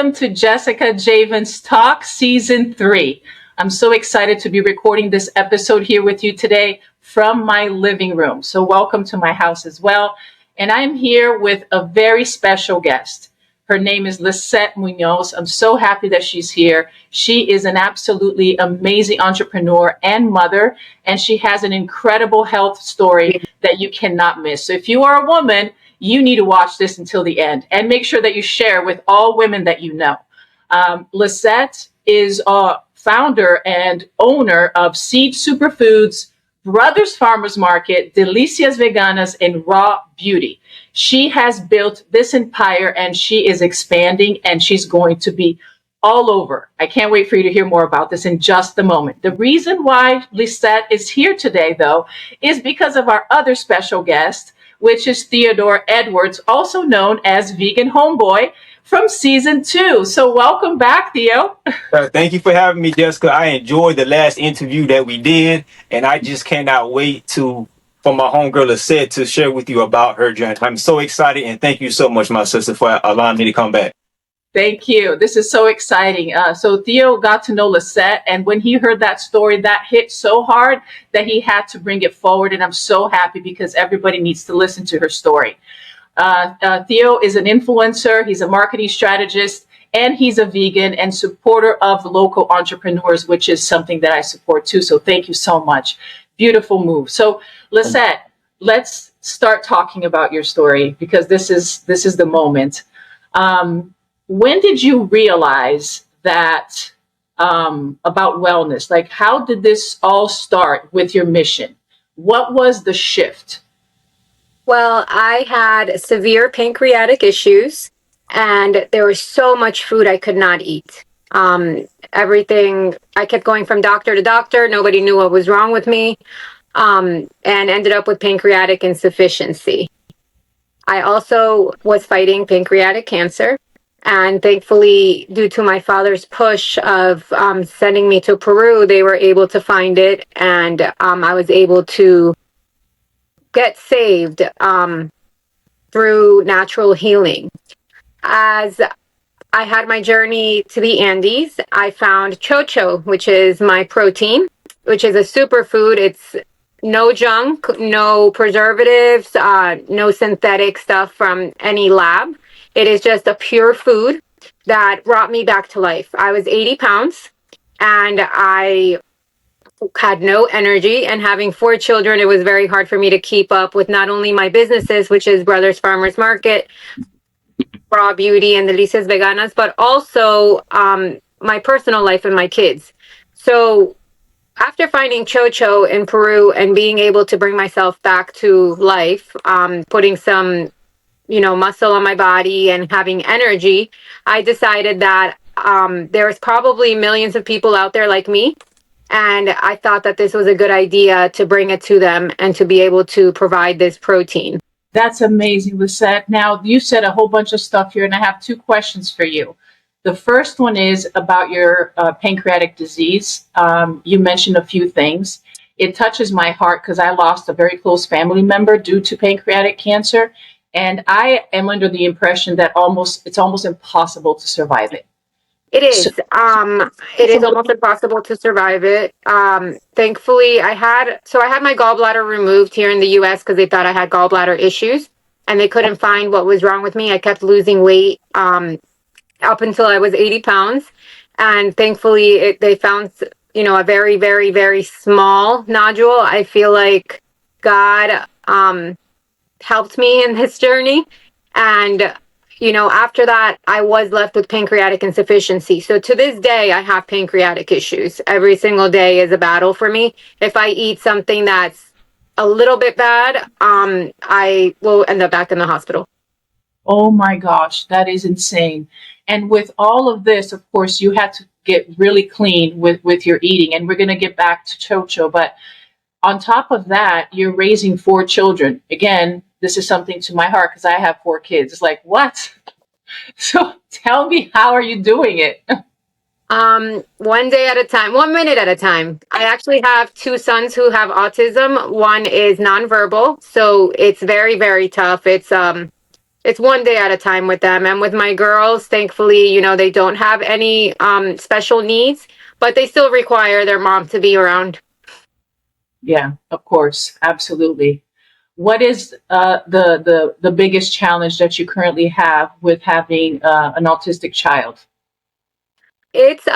Welcome to Jessica Javens Talk Season 3. I'm so excited to be recording this episode here with you today from my living room. So welcome to my house as well. And I'm here with a very special guest. Her name is Lissette Munoz. I'm so happy that she's here. She is an absolutely amazing entrepreneur and mother, and she has an incredible health story that you cannot miss. So if you are a woman, you need to watch this until the end and make sure that you share with all women that you know. Lissette is a founder and owner of Seed Superfoods, Brothers Farmers Market, Delicias Veganas, and Raw Beauty. She has built this empire and she is expanding and she's going to be all over. I can't wait for you to hear more about this in just a moment. The reason why Lissette is here today, though, is because of our other special guest, which is Theodore Edwards, also known as Vegan Homeboy from Season 2. So welcome back, Theo. Thank you for having me, Jessica. I enjoyed the last interview that we did, and I just cannot wait for my homegirl Lissette to share with you about her journey. I'm so excited, and thank you so much, my sister, for allowing me to come back. Thank you. This is so exciting. So Theo got to know Lissette, and when he heard that story, that hit so hard that he had to bring it forward, and I'm so happy because everybody needs to listen to her story. Theo is an influencer, he's a marketing strategist, and he's a vegan and supporter of local entrepreneurs, which is something that I support too. So thank you so much. Beautiful move. So Lissette, let's start talking about your story because this is the moment. When did you realize that about wellness? Like, how did this all start with your mission? What was the shift? Well, I had severe pancreatic issues and there was so much food I could not eat. Everything, I kept going from doctor to doctor. Nobody knew what was wrong with me, and ended up with pancreatic insufficiency. I also was fighting pancreatic cancer. And thankfully, due to my father's push of sending me to Peru, they were able to find it. And I was able to get saved through natural healing. As I had my journey to the Andes, I found chocho, which is my protein, which is a superfood. It's no junk, no preservatives, no synthetic stuff from any lab. It is just a pure food that brought me back to life. I was 80 pounds and I had no energy, and having 4 children, it was very hard for me to keep up with not only my businesses, which is Brothers Farmers Market, Raw Beauty, and Delicias Veganas, but also my personal life and my kids. So after finding chocho in Peru and being able to bring myself back to life, putting some muscle on my body and having energy, I decided that there's probably millions of people out there like me. And I thought that this was a good idea to bring it to them and to be able to provide this protein. That's amazing, Lissette. Now, you said a whole bunch of stuff here, and I have 2 questions for you. The first one is about your pancreatic disease. You mentioned a few things. It touches my heart because I lost a very close family member due to pancreatic cancer. And I am under the impression that it's almost impossible to survive it. It is. It is almost impossible to survive it. Thankfully, I had my gallbladder removed here in the U.S. because they thought I had gallbladder issues, and they couldn't find what was wrong with me. I kept losing weight up until I was 80 pounds, and thankfully they found a very, very, very small nodule. I feel like God helped me in this journey, and after that, I was left with pancreatic insufficiency. So to this day, I have pancreatic issues. Every single day is a battle for me. If I eat something that's a little bit bad, I will end up back in the hospital. Oh my gosh, that is insane. And with all of this, of course, you had to get really clean with your eating. And we're going to get back to chocho. But on top of that, you're raising 4 children. Again, this is something to my heart because I have 4 kids. It's like, what? So tell me, how are you doing it? One day at a time, 1 minute at a time. I actually have 2 sons who have autism. One is nonverbal, so it's very, very tough. It's it's one day at a time with them. And with my girls, thankfully, they don't have any special needs, but they still require their mom to be around. Yeah, of course, absolutely. What is the biggest challenge that you currently have with having an autistic child? It's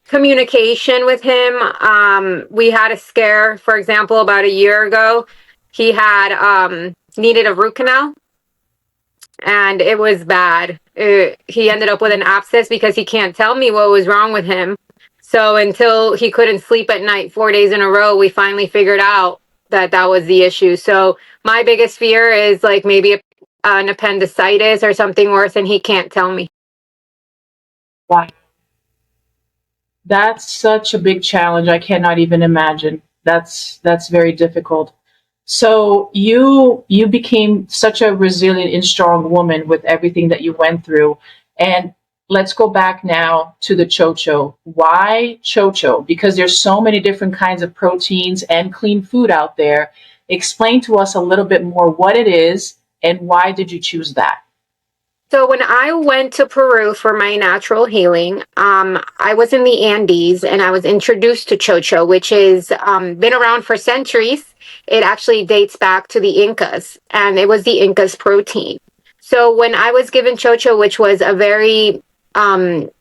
communication with him. We had a scare, for example, about a year ago. He had needed a root canal, and it was bad. He ended up with an abscess because he can't tell me what was wrong with him. So until he couldn't sleep at night 4 days in a row, we finally figured out that that was the issue. So my biggest fear is like maybe an appendicitis or something worse, and he can't tell me. Wow, that's such a big challenge. I cannot even imagine. That's very difficult. So you became such a resilient and strong woman with everything that you went through. And let's go back now to the chocho. Why chocho? Because there's so many different kinds of proteins and clean food out there. Explain to us a little bit more what it is and why did you choose that? So when I went to Peru for my natural healing, I was in the Andes and I was introduced to chocho, which has been around for centuries. It actually dates back to the Incas, and it was the Incas protein. So when I was given chocho, which was a very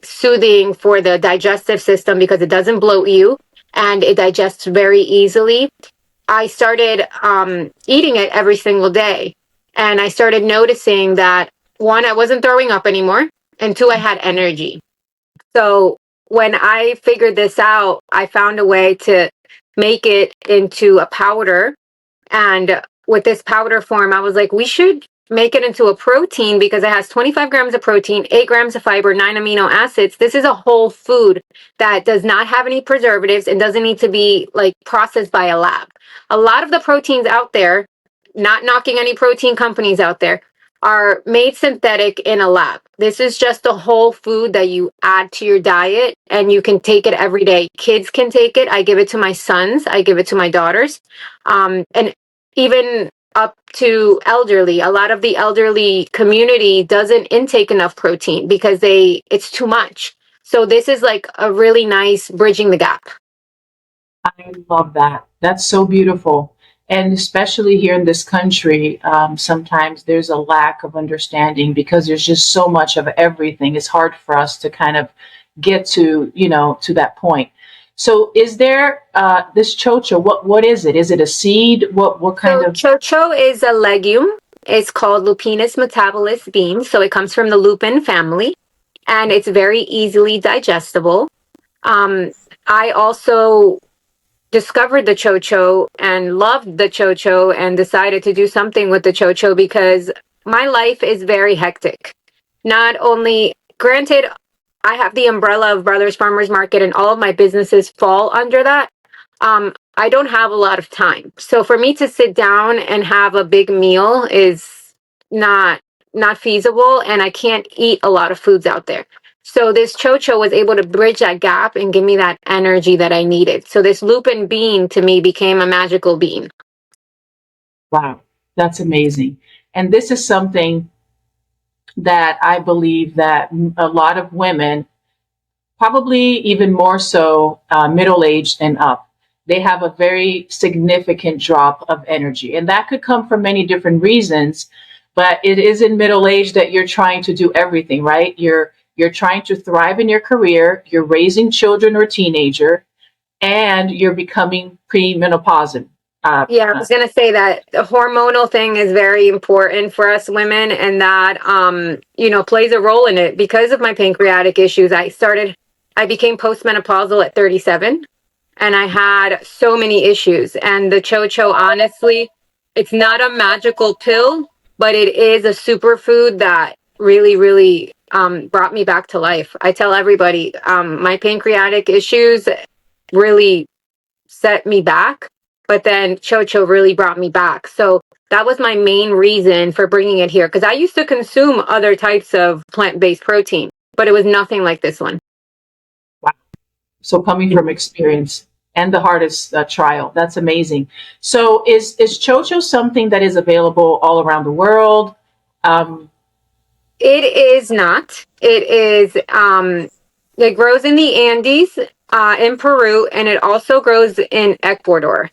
soothing for the digestive system because it doesn't bloat you and it digests very easily, I started eating it every single day. And I started noticing that one, I wasn't throwing up anymore, and two, I had energy. So when I figured this out, I found a way to make it into a powder. And with this powder form, I was like, we should make it into a protein because it has 25 grams of protein, 8 grams of fiber, 9 amino acids. This is a whole food that does not have any preservatives and doesn't need to be like processed by a lab. A lot of the proteins out there, not knocking any protein companies out there, are made synthetic in a lab. This is just a whole food that you add to your diet and you can take it every day. Kids can take it. I give it to my sons. I give it to my daughters. And even up to elderly. A lot of the elderly community doesn't intake enough protein because it's too much. So this is like a really nice bridging the gap. I love that. That's so beautiful. And especially here in this country, sometimes there's a lack of understanding because there's just so much of everything. It's hard for us to kind of get to, to that point. So is there this chocho? What is it? Is it a seed? What kind of? Chocho is a legume. It's called Lupinus metabilis bean. So it comes from the lupin family and it's very easily digestible. I also discovered the chocho and loved the chocho and decided to do something with the chocho because my life is very hectic. Not only, granted, I have the umbrella of Brothers Farmers Market and all of my businesses fall under that. I don't have a lot of time. So for me to sit down and have a big meal is not feasible, and I can't eat a lot of foods out there. So this chocho was able to bridge that gap and give me that energy that I needed. So this lupin bean to me became a magical bean. Wow, that's amazing. And this is something that I believe that a lot of women, probably even more so middle-aged and up, they have a very significant drop of energy. And that could come from many different reasons, but it is in middle age that you're trying to do everything, right? You're trying to thrive in your career, you're raising children or teenager, and you're becoming premenopausal. Yeah, I was going to say that the hormonal thing is very important for us women, and that, plays a role in it. Because of my pancreatic issues, I became postmenopausal at 37, and I had so many issues. And the chocho, honestly, it's not a magical pill, but it is a superfood that really, really brought me back to life. I tell everybody, my pancreatic issues really set me back, but then chocho really brought me back. So that was my main reason for bringing it here, because I used to consume other types of plant-based protein, but it was nothing like this one. Wow. So coming from experience and the hardest trial, that's amazing. So is chocho something that is available all around the world? It is not. It is. It grows in the Andes, in Peru, and it also grows in Ecuador.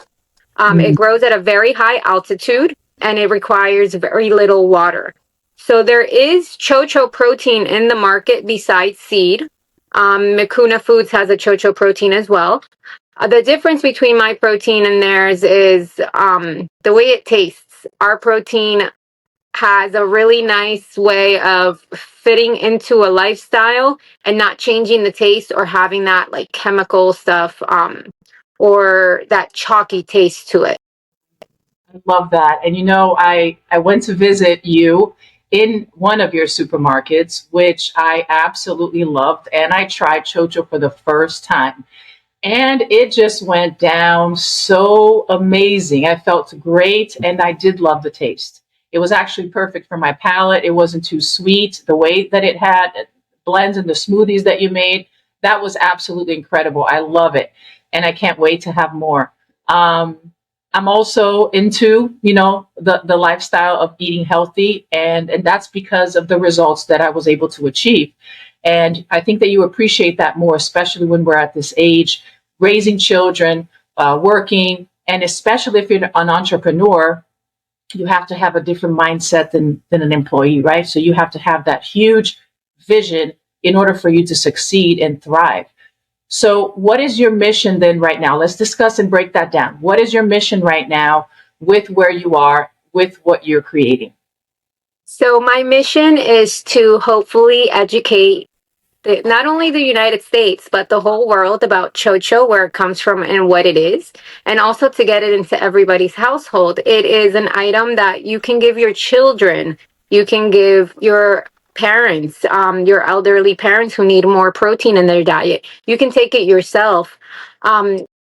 It grows at a very high altitude, and it requires very little water. So there is chocho protein in the market besides seed. Mikuna Foods has a chocho protein as well. The difference between my protein and theirs is the way it tastes. Our protein has a really nice way of fitting into a lifestyle and not changing the taste or having that like chemical stuff or that chalky taste to it. I love that. And I went to visit you in one of your supermarkets, which I absolutely loved. And I tried chocho for the first time. And it just went down so amazing. I felt great, and I did love the taste. It was actually perfect for my palate. It wasn't too sweet. The way that it had blends in the smoothies that you made, that was absolutely incredible. I love it, and I can't wait to have more. I'm also into, the lifestyle of eating healthy, and that's because of the results that I was able to achieve. And I think that you appreciate that more, especially when we're at this age, raising children, working, and especially if you're an entrepreneur, you have to have a different mindset than an employee, right? So you have to have that huge vision in order for you to succeed and thrive. So what is your mission then right now? Let's discuss and break that down. What is your mission right now with where you are, with what you're creating? So my mission is to hopefully educate not only the United States, but the whole world about chocho, where it comes from and what it is, and also to get it into everybody's household. It is an item that you can give your children, you can give your parents, your elderly parents who need more protein in their diet. You can take it yourself.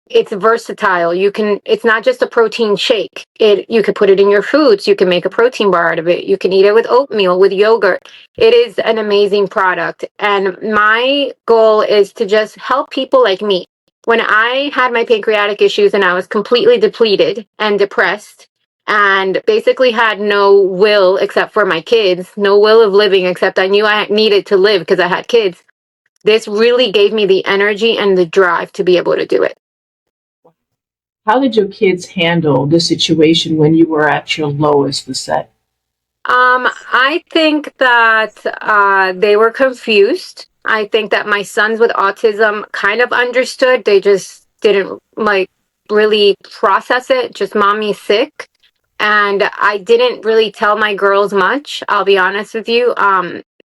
It's versatile. It's not just a protein shake. You could put it in your foods. You can make a protein bar out of it. You can eat it with oatmeal, with yogurt. It is an amazing product. And my goal is to just help people like me. When I had my pancreatic issues and I was completely depleted and depressed and basically had no will except for my kids, no will of living, except I knew I needed to live because I had kids. This really gave me the energy and the drive to be able to do it. How did your kids handle the situation when you were at your lowest, Lissette? I think that they were confused. I think that my sons with autism kind of understood. They just didn't really process it. Just mommy's sick. And I didn't really tell my girls much. I'll be honest with you.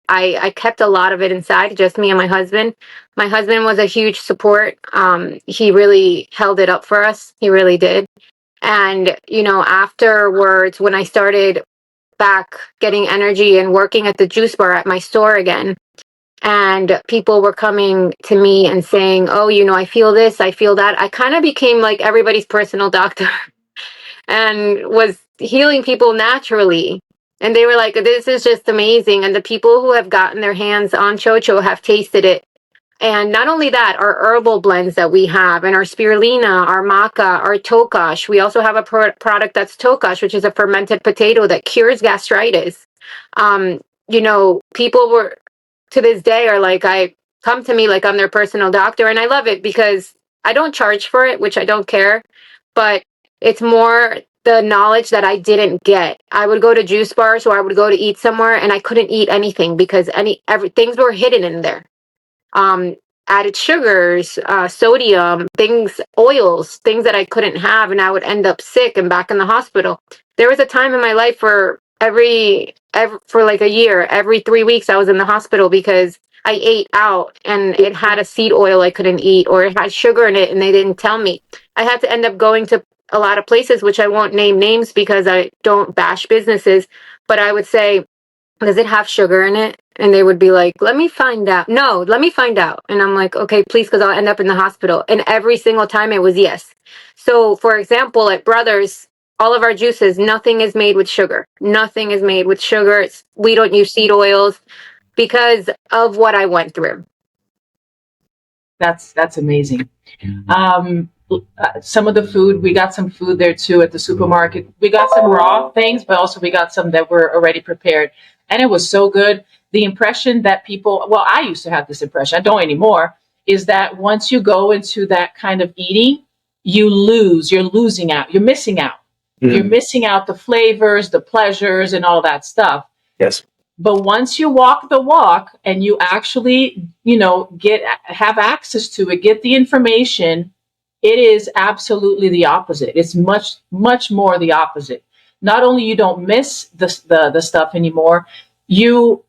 I kept a lot of it inside, just me and my husband. My husband was a huge support. He really held it up for us. He really did. And, afterwards, when I started back getting energy and working at the juice bar at my store again, and people were coming to me and saying, oh, I feel this, I feel that. I kind of became like everybody's personal doctor and was healing people naturally. And they were like, this is just amazing. And the people who have gotten their hands on chocho have tasted it. And not only that, our herbal blends that we have, and our spirulina, our maca, our tokash. We also have a product that's tokash, which is a fermented potato that cures gastritis. People were, to this day, are like, I come to me like I'm their personal doctor. And I love it because I don't charge for it, which I don't care. But it's more the knowledge that I didn't get. I would go to juice bars or I would go to eat somewhere and I couldn't eat anything because things were hidden in there. Added sugars, sodium, oils, things that I couldn't have, and I would end up sick and back in the hospital. There was a time in my life for for like a year, every 3 weeks I was in the hospital because I ate out and it had a seed oil I couldn't eat, or it had sugar in it and they didn't tell me. I had to end up going to a lot of places, which I won't name names because I don't bash businesses, but I would say, does it have sugar in it? And they would be like, let me find out. No, let me find out. And I'm like, okay, please, because I'll end up in the hospital. And every single time it was yes. So, for example, at Brothers, all of our juices, nothing is made with sugar. Nothing is made with sugar. We don't use seed oils because of what I went through. That's amazing. some of the food, we got some food there too at the supermarket. We got some raw things, but also we got some that were already prepared. And it was so good. The impression that people, well, I used to have this impression, I don't anymore, is that once you go into that kind of eating, you're losing out, you're missing out. Mm-hmm. You're missing out the flavors, the pleasures, and all that stuff. Yes. But once you walk the walk and you actually, have access to it, get the information, it is absolutely the opposite. It's much, much more the opposite. Not only you don't miss the stuff anymore, you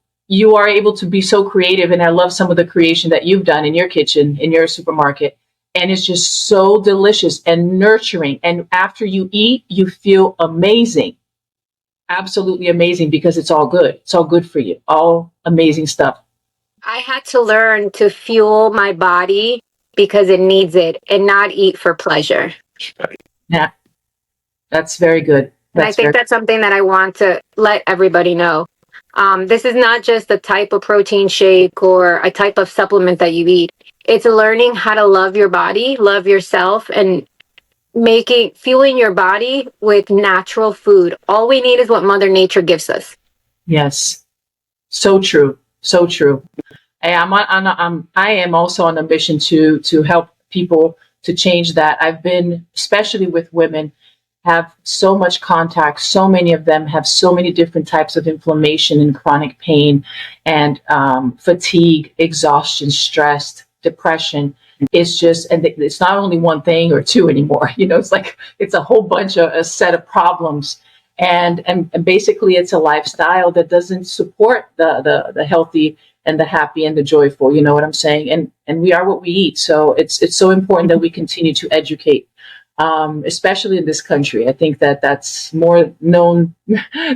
are able to be so creative. And I love some of the creation that you've done in your kitchen, in your supermarket. And it's just so delicious and nurturing. And after you eat, you feel amazing. Absolutely amazing, because it's all good. It's all good for you. All amazing stuff. I had to learn to fuel my body because it needs it, and not eat for pleasure. Yeah, that's very good. And I think that's something that I want to let everybody know. This is not just a type of protein shake or a type of supplement that you eat. It's learning how to love your body, love yourself, and fueling your body with natural food. All we need is what Mother Nature gives us. Yes, so true, so true. I am also on a mission to help people to change that. I've been, especially with women, have so much contact. So many of them have so many different types of inflammation and chronic pain and fatigue, exhaustion, stress, depression. It's just, and it's not only one thing or two anymore. It's like, it's a whole bunch of a set of problems. And basically it's a lifestyle that doesn't support the healthy and the happy and the joyful, you know what I'm saying? And we are what we eat. So it's so important that we continue to educate, especially in this country. I think that that's more known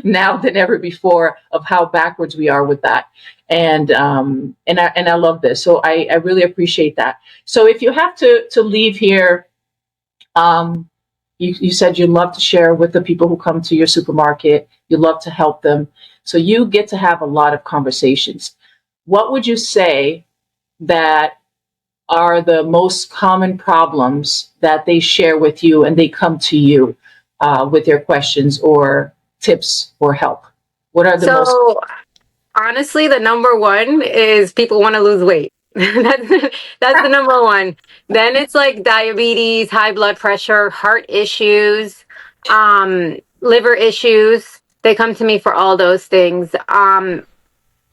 now than ever before of how backwards we are with that. And I love this. So I really appreciate that. So if you have to leave here, you said you love to share with the people who come to your supermarket. You love to help them. So you get to have a lot of conversations. What would you say that are the most common problems that they share with you and they come to you with their questions or tips or help? What are the most? Honestly, the number one is people want to lose weight. That's the number one. Then it's like diabetes, high blood pressure, heart issues, liver issues. They come to me for all those things. And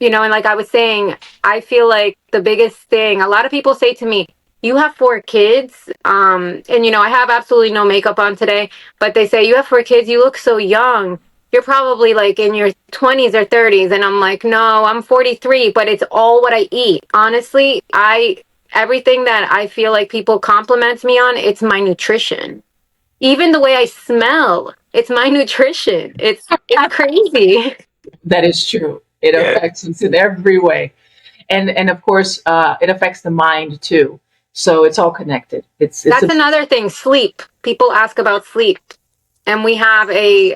like I was saying, I feel like the biggest thing, a lot of people say to me, you have 4 kids. And I have absolutely no makeup on today, but they say, you have 4 kids. You look so young. You're probably like in your 20s or 30s. And I'm like, no, I'm 43, but it's all what I eat. Honestly, everything that I feel like people compliment me on, it's my nutrition. Even the way I smell, it's my nutrition. It's crazy. That is true. It affects us in every way. And of course, it affects the mind too. So it's all connected. That's another thing, sleep. People ask about sleep. And we have a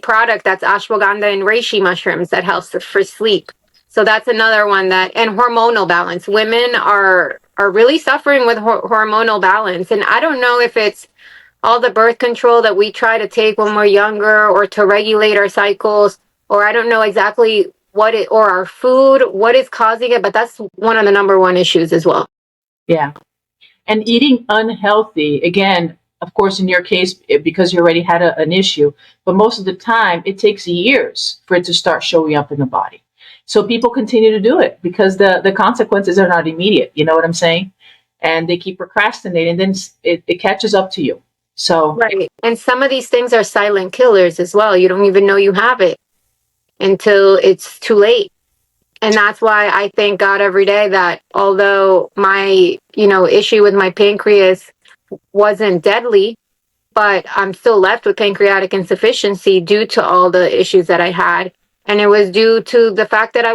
product that's ashwagandha and reishi mushrooms that helps for sleep. So that's another one and hormonal balance. Women are really suffering with hormonal balance. And I don't know if it's all the birth control that we try to take when we're younger or to regulate our cycles, or I don't know exactly or our food, what is causing it, but that's one of the number one issues as well. Yeah. And eating unhealthy, again, of course, in your case, because you already had an issue, but most of the time it takes years for it to start showing up in the body. So people continue to do it because the consequences are not immediate. You know what I'm saying? And they keep procrastinating, and then it catches up to you. So right. And some of these things are silent killers as well. You don't even know you have it until it's too late. And that's why I thank God every day that although my, issue with my pancreas wasn't deadly, but I'm still left with pancreatic insufficiency due to all the issues that I had. And it was due to the fact that I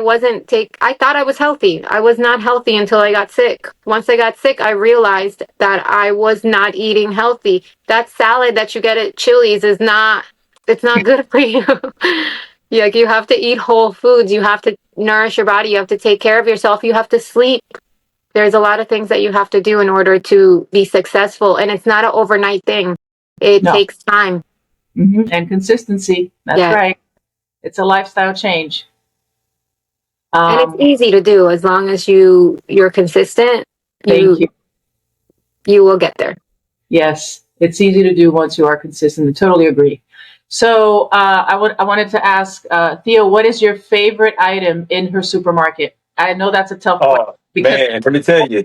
thought I was healthy. I was not healthy until I got sick. Once I got sick, I realized that I was not eating healthy. That salad that you get at Chili's it's not good for you. You have to eat whole foods. You have to nourish your body. You have to take care of yourself. You have to sleep. There's a lot of things that you have to do in order to be successful. And it's not an overnight thing. It No. takes time. And consistency. That's right. It's a lifestyle change. And it's easy to do as long as you're consistent. Thank you. You will get there. Yes, it's easy to do once you are consistent. I totally agree. So I wanted to ask Theo, what is your favorite item in her supermarket? I know that's a tough one. Man, let me tell you.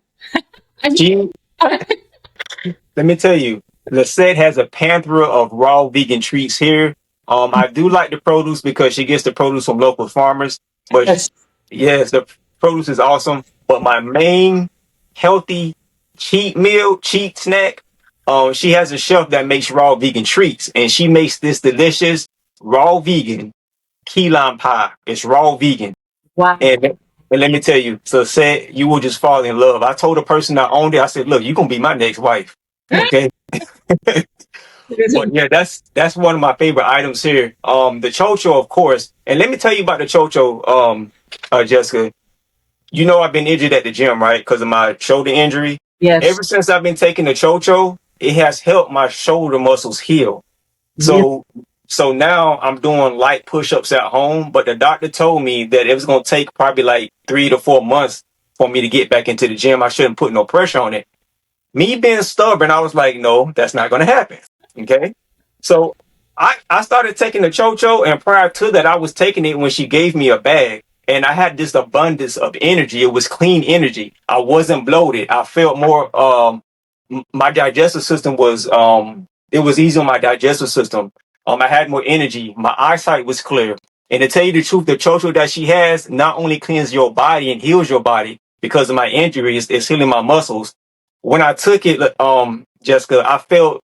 Let me tell you, Lissette has a plethora of raw vegan treats here. I do like the produce because she gets the produce from local farmers. But yes, the produce is awesome. But my main healthy cheat snack, she has a chef that makes raw vegan treats, and she makes this delicious raw vegan key lime pie. It's raw vegan. Wow. And let me tell you, so said you will just fall in love. I told the person that owned it, I said, look, you're gonna be my next wife. Okay. But yeah, that's one of my favorite items here. The chocho, of course. And let me tell you about the chocho, Jessica. You know I've been injured at the gym, right? Because of my shoulder injury. Yes. Ever since I've been taking the chocho, it has helped my shoulder muscles heal. So now I'm doing light push-ups at home, but the doctor told me that it was going to take probably like 3 to 4 months for me to get back into the gym. I shouldn't put no pressure on it. Me being stubborn, I was like, no, that's not going to happen. Okay. So I started taking the chocho, and prior to that, I was taking it when she gave me a bag, and I had this abundance of energy. It was clean energy. I wasn't bloated. I felt more, my digestive system was, it was easy on my digestive system. I had more energy. My eyesight was clear. And to tell you the truth, the chocho that she has not only cleans your body and heals your body because of my injuries, it's healing my muscles. When I took it, Jessica, I felt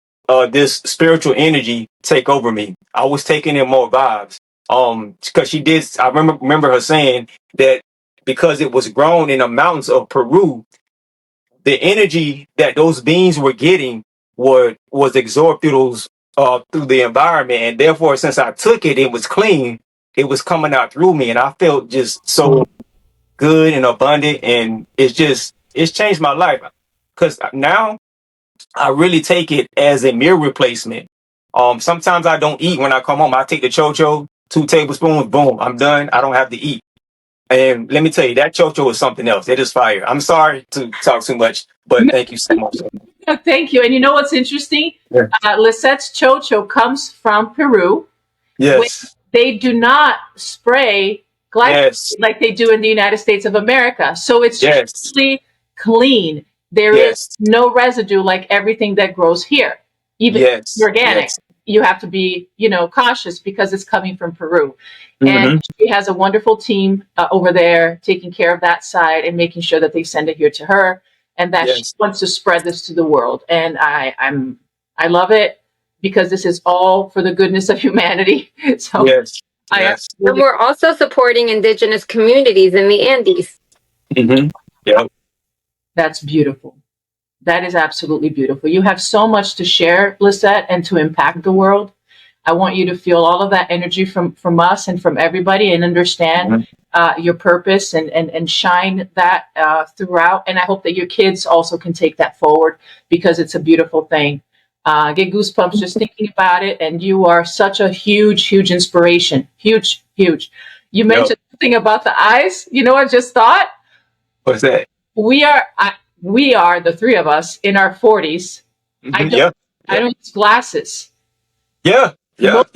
this spiritual energy take over me. I was taking in more vibes. Because she did, I remember her saying that because it was grown in the mountains of Peru, the energy that those beings were getting was absorbed through the environment, and therefore, since I took it, it was clean. It was coming out through me, and I felt just so good and abundant, and it's changed my life. Because now I really take it as a meal replacement. Sometimes I don't eat when I come home. I take the chocho, 2 tablespoons, boom, I'm done. I don't have to eat. And let me tell you, that chocho is something else. It is fire. I'm sorry to talk too much, but thank you so much. Thank you. And you know what's interesting? Yeah. Lissette's chocho comes from Peru. Yes. They do not spray glyphosate like they do in the United States of America. So it's really clean. There is no residue like everything that grows here. Even organic. You have to be, cautious because it's coming from Peru. And she has a wonderful team over there taking care of that side and making sure that they send it here to her, and that she wants to spread this to the world. And I love it because this is all for the goodness of humanity. So and we're also supporting indigenous communities in the Andes. That's beautiful. That is absolutely beautiful. You have so much to share, Lissette, and to impact the world. I want you to feel all of that energy from us and from everybody, and understand your purpose and shine that throughout. And I hope that your kids also can take that forward, because it's a beautiful thing. Get goosebumps just thinking about it. And you are such a huge, huge inspiration. Huge, huge. You mentioned something about the eyes. You know what I just thought? What's that? We are the 3 of us in our 40s. I don't use glasses. Yeah. Well,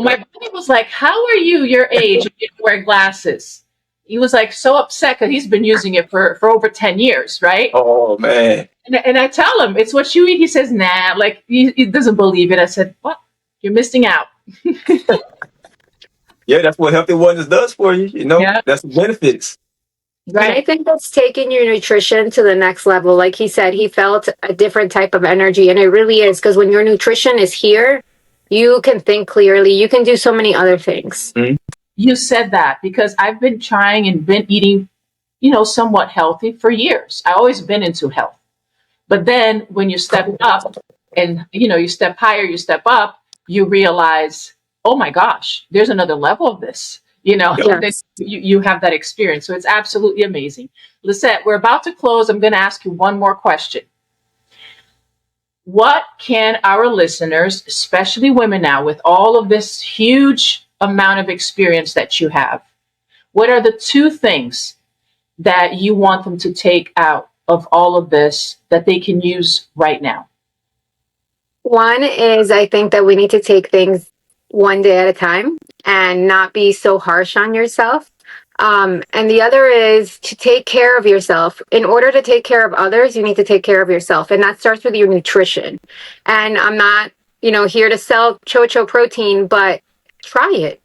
my buddy was like, how are you your age and you don't wear glasses? He was like so upset because he's been using it for over 10 years, right? Oh, man. And I tell him, it's what you eat. He says, nah, like he doesn't believe it. I said, what? You're missing out. Yeah, that's what Healthy Wonders does for you. That's the benefits. Right. And I think that's taking your nutrition to the next level. Like he said, he felt a different type of energy. And it really is, because when your nutrition is here, you can think clearly. You can do so many other things. You said that because I've been trying and been eating, somewhat healthy for years. I've always been into health. But then when you step up and, you step higher, you step up, you realize, oh my gosh, there's another level of this. Yep. then you have that experience. So it's absolutely amazing. Lissette, we're about to close. I'm going to ask you one more question. What can our listeners, especially women now, with all of this huge amount of experience that you have, what are the 2 things that you want them to take out of all of this that they can use right now? One is, I think that we need to take things one day at a time and not be so harsh on yourself. And the other is to take care of yourself. In order to take care of others, you need to take care of yourself. And that starts with your nutrition. And I'm not, here to sell Chocho protein, but try it,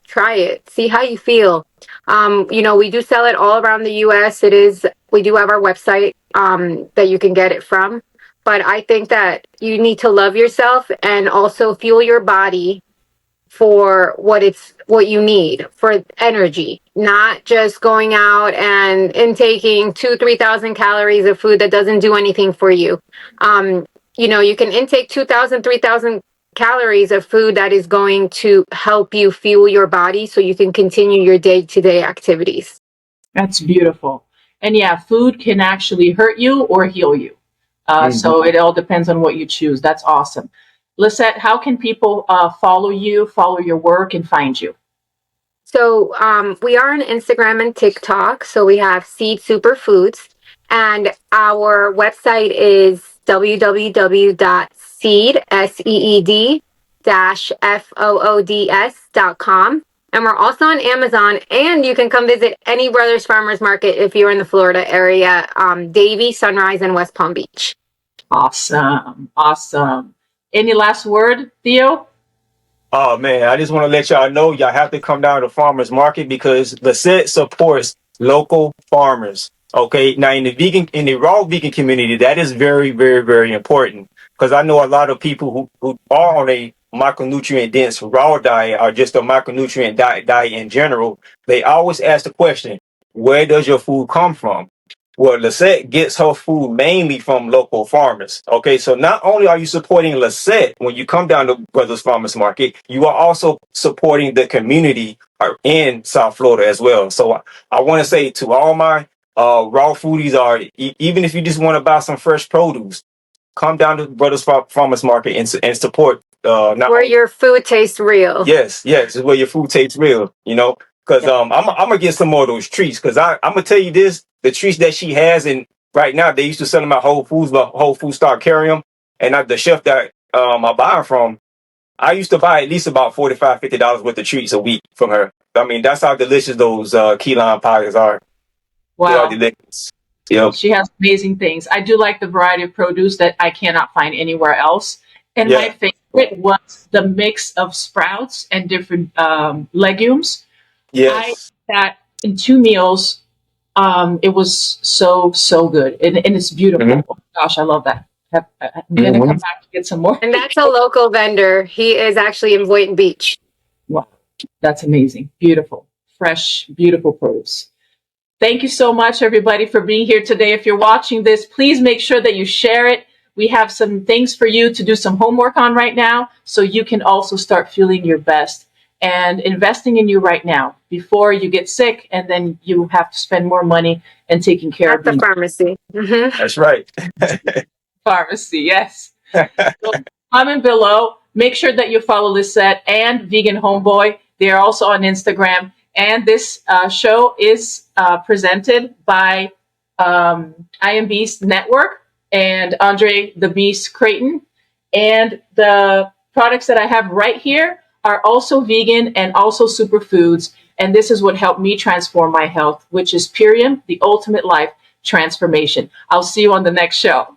see how you feel. We do sell it all around the US. We do have our website, that you can get it from. But I think that you need to love yourself and also fuel your body for what you need for energy, not just going out and intaking 2,000-3,000 calories of food that doesn't do anything for you. You can intake 2,000-3,000 calories of food that is going to help you fuel your body so you can continue your day-to-day activities. That's beautiful. And yeah, food can actually hurt you or heal you. So it all depends on what you choose. That's awesome. Lissette, how can people follow you, follow your work, and find you? So we are on Instagram and TikTok. So we have Seed Superfoods. And our website is www.seed-foods.com. And we're also on Amazon. And you can come visit any Brothers Farmers Market if you're in the Florida area, Davie, Sunrise, and West Palm Beach. Awesome. Any last word, Theo? Oh man, I just want to let y'all know y'all have to come down to farmers market because Lissette supports local farmers. Okay, now in the raw vegan community, that is very, very, very important because I know a lot of people who are on a micronutrient dense raw diet or just a micronutrient diet in general. They always ask the question, where does your food come from? Well, Lissette gets her food mainly from local farmers. Okay, so not only are you supporting Lissette when you come down to Brothers Farmers Market, you are also supporting the community in South Florida as well. So I want to say to all my raw foodies, even if you just want to buy some fresh produce, come down to Brothers Farmers Market and support. Where your food tastes real. Yes, it's where your food tastes real. Because I'm gonna get some more of those treats. Because I'm gonna tell you this: the treats that she has, and right now they used to sell them at Whole Foods, but Whole Foods started carrying them. And the chef that I buy them from, I used to buy at least about $45-50 worth of treats a week from her. I mean, that's how delicious those key lime pies are. Wow, they are delicious. Yep. She has amazing things. I do like the variety of produce that I cannot find anywhere else. And my favorite was the mix of sprouts and different legumes. Yes. I ate that in 2 meals. It was so good. And it's beautiful. Mm-hmm. Oh my gosh, I love that. I'm going to come back to get some more. And that's a local vendor. He is actually in Boynton Beach. Wow, that's amazing. Beautiful, fresh, beautiful produce. Thank you so much, everybody, for being here today. If you're watching this, please make sure that you share it. We have some things for you to do some homework on right now, so you can also start feeling your best and investing in you right now before you get sick and then you have to spend more money and taking care of the pharmacy. Mm-hmm. That's right. Pharmacy, yes. So comment below. Make sure that you follow Lissette and Vegan Homeboy. They are also on Instagram. And this show is presented by I Am Beast Network and Andre the Beast Creighton. And the products that I have right here are also vegan and also superfoods. And this is what helped me transform my health, which is Purium, the ultimate life transformation. I'll see you on the next show.